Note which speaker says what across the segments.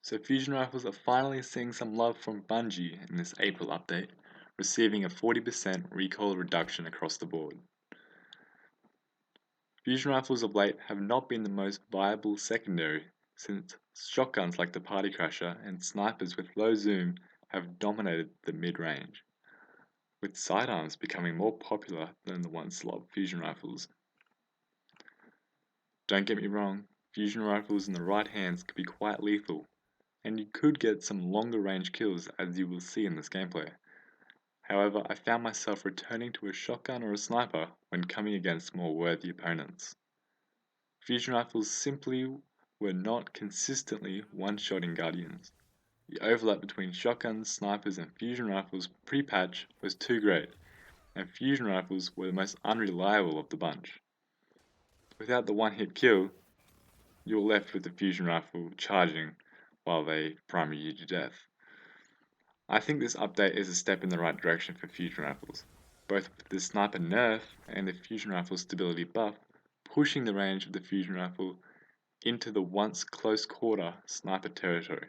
Speaker 1: So fusion rifles are finally seeing some love from Bungie in this April update, receiving a 40% recoil reduction across the board. Fusion rifles of late have not been the most viable secondary, since shotguns like the Party Crasher and snipers with low zoom have dominated the mid-range, with sidearms becoming more popular than the once loved fusion rifles. Don't get me wrong, fusion rifles in the right hands could be quite lethal, and you could get some longer range kills as you will see in this gameplay. However, I found myself returning to a shotgun or a sniper when coming against more worthy opponents. Fusion rifles simply were not consistently one-shotting Guardians. The overlap between shotguns, snipers and fusion rifles pre-patch was too great, and fusion rifles were the most unreliable of the bunch. Without the one-hit kill, you're left with the fusion rifle charging while they primary you to death. I think this update is a step in the right direction for fusion rifles, both with the sniper nerf and the fusion rifle stability buff, pushing the range of the fusion rifle into the once close quarter sniper territory.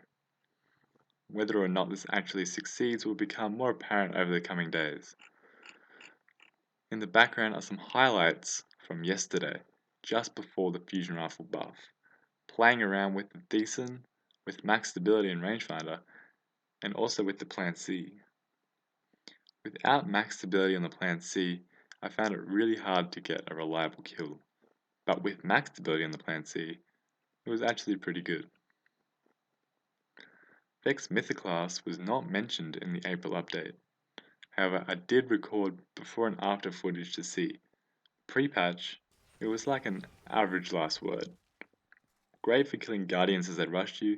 Speaker 1: Whether or not this actually succeeds will become more apparent over the coming days. In the background are some highlights from yesterday, just before the fusion rifle buff, playing around with the Thesan, with max stability and rangefinder, and also with the Plan C. Without max stability on the Plan C, I found it really hard to get a reliable kill, but with max stability on the Plan C, it was actually pretty good. Vex Mythoclast was not mentioned in the April update. However, I did record before and after footage to see. Pre-patch, it was like an average last word. Great for killing Guardians as they rushed you,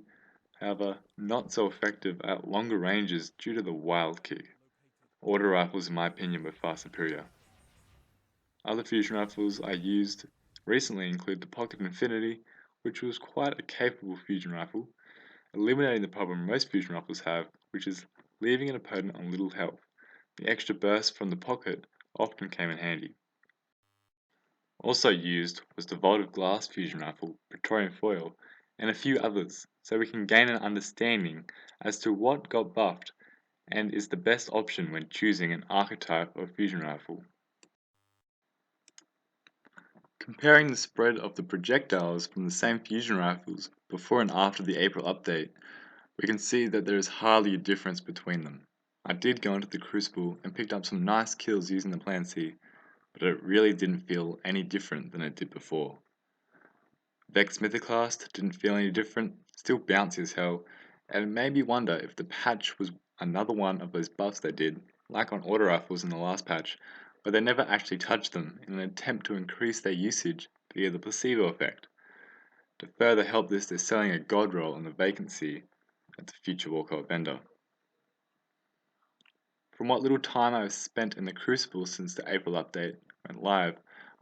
Speaker 1: however, not so effective at longer ranges due to the wild kick. Auto rifles in my opinion were far superior. Other fusion rifles I used recently include the Pocket Infinity, which was quite a capable fusion rifle, eliminating the problem most fusion rifles have, which is leaving an opponent on little health. The extra burst from the pocket often came in handy. Also used was the Vault of Glass fusion rifle, Praetorian Foil, and a few others, so we can gain an understanding as to what got buffed and is the best option when choosing an archetype of fusion rifle. Comparing the spread of the projectiles from the same fusion rifles before and after the April update, we can see that there is hardly a difference between them. I did go into the Crucible and picked up some nice kills using the Plan C, but it really didn't feel any different than it did before. Vex Mythoclast didn't feel any different, still bouncy as hell, and it made me wonder if the patch was another one of those buffs they did, like on auto rifles in the last patch, but they never actually touched them in an attempt to increase their usage via the placebo effect. To further help this, they're selling a god roll on the vacancy at the future Warcraft vendor. From what little time I've spent in the Crucible since the April update went live,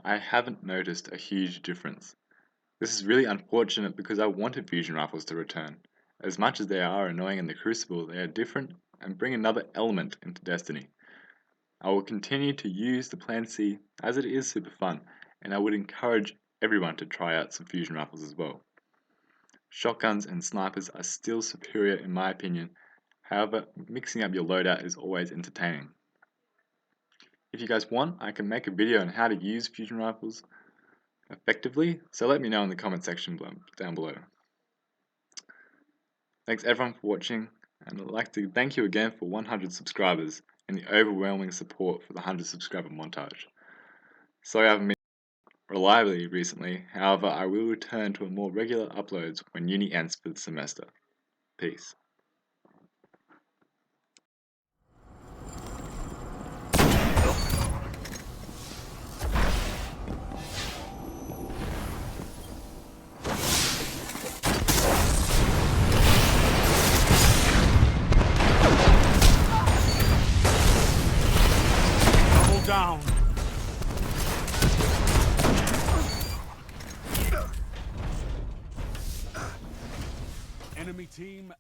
Speaker 1: I haven't noticed a huge difference. This is really unfortunate because I wanted fusion rifles to return. As much as they are annoying in the Crucible, they are different and bring another element into Destiny. I will continue to use the Plan C as it is super fun, and I would encourage everyone to try out some fusion rifles as well. Shotguns and snipers are still superior in my opinion, however, mixing up your loadout is always entertaining. If you guys want, I can make a video on how to use fusion rifles effectively, so let me know in the comment section down below. Thanks everyone for watching, and I'd like to thank you again for 100 subscribers and the overwhelming support for the 100 subscriber montage. Sorry I haven't been reliably recently, however I will return to a more regular uploads when uni ends for the semester. Peace.
Speaker 2: Down. Enemy team